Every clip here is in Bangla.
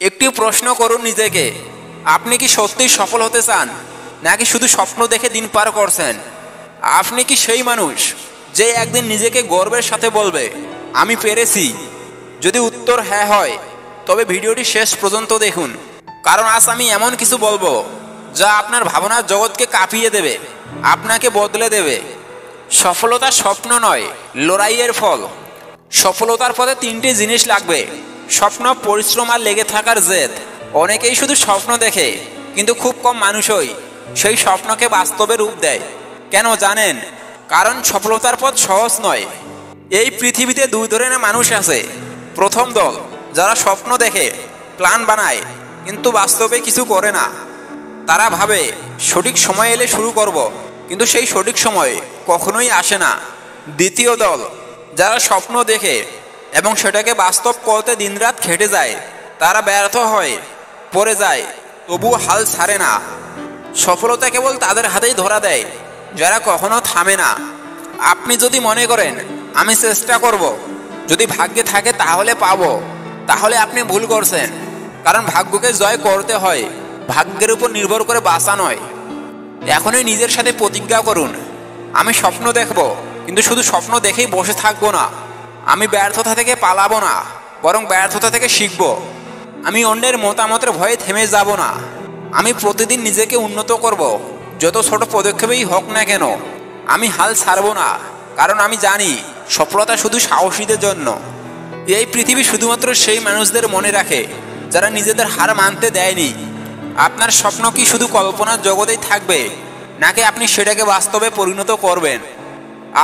একটি প্রশ্ন করুন নিজেকে, আপনি কি সত্যিই সফল হতে চান, নাকি শুধু স্বপ্ন দেখে দিন পার করছেন? আপনি কি সেই মানুষ যে একদিন নিজেকে গর্বের সাথে বলবে, আমি পেরেছি? যদি উত্তর হ্যাঁ হয়, তবে ভিডিওটি শেষ পর্যন্ত দেখুন, কারণ আজ আমি এমন কিছু বলবো যা আপনার ভাবনার জগৎকে কাঁপিয়ে দেবে, আপনাকে বদলে দেবে। সফলতা স্বপ্ন নয়, লড়াইয়ের ফল। সফলতার পথে তিনটি জিনিস লাগবে: স্বপ্ন, পরিশ্রম আর লেগে থাকার জেদ। অনেকেই শুধু স্বপ্ন দেখে, কিন্তু খুব কম মানুষই সেই স্বপ্নকে বাস্তবে রূপ দেয়। কেন জানেন? কারণ সফলতার পথ সহজ নয়। এই পৃথিবীতে দুই ধরনের মানুষ আছে। প্রথম দল, যারা স্বপ্ন দেখে, প্ল্যান বানায়, কিন্তু বাস্তবে কিছু করে না। তারা ভাবে সঠিক সময় এলে শুরু করব, কিন্তু সেই সঠিক সময় কখনোই আসে না। দ্বিতীয় দল, যারা স্বপ্ন দেখে এবং সেটাকে বাস্তব করতে দিনরাত খেটে যায়। তারা ব্যর্থ হয়, পড়ে যায়, তবুও হাল ছাড়ে না। সফলতা কেবল তাদের হাতেই ধরা দেয় যারা কখনো থামে না। আপনি যদি মনে করেন আমি চেষ্টা করব, যদি ভাগ্যে থাকে তাহলে পাবো, তাহলে আপনি ভুল করছেন। কারণ ভাগ্যকে জয় করতে হয়, ভাগ্যের উপর নির্ভর করে বাঁচা নয়। এখনই নিজের সাথে প্রতিজ্ঞা করুন, আমি স্বপ্ন দেখব, কিন্তু শুধু স্বপ্ন দেখেই বসে থাকবো না। আমি ব্যর্থতা থেকে পালাবো না, বরং ব্যর্থতা থেকে শিখব। আমি অন্যের মতামতের ভয়ে থেমে যাব না। আমি প্রতিদিন নিজেকে উন্নত করব, যত ছোট পদক্ষেপেই হোক না কেন। আমি হাল ছাড়বো না, কারণ আমি জানি সফলতা শুধু সাহসীদের জন্য। এই পৃথিবী শুধুমাত্র সেই মানুষদের মনে রাখে যারা নিজেদের হার মানতে দেয়নি। আপনার স্বপ্ন কি শুধু কল্পনার জগতেই থাকবে, নাকি আপনি সেটাকে বাস্তবে পরিণত করবেন?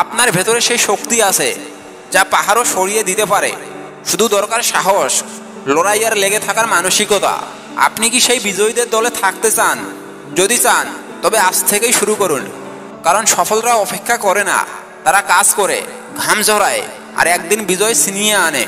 আপনার ভেতরে সেই শক্তি আছে যা পাহাড়ও সরিয়ে দিতে পারে। শুধু দরকার সাহস, লড়াই আর লেগে থাকার মানসিকতা। আপনি কি সেই বিজয়ীদের দলে থাকতে চান? যদি চান, তবে আজ থেকেই শুরু করুন। কারণ সফলরা অপেক্ষা করে না, তারা কাজ করে, ঘাম ঝরায় আর একদিন বিজয় ছিনিয়ে আনে।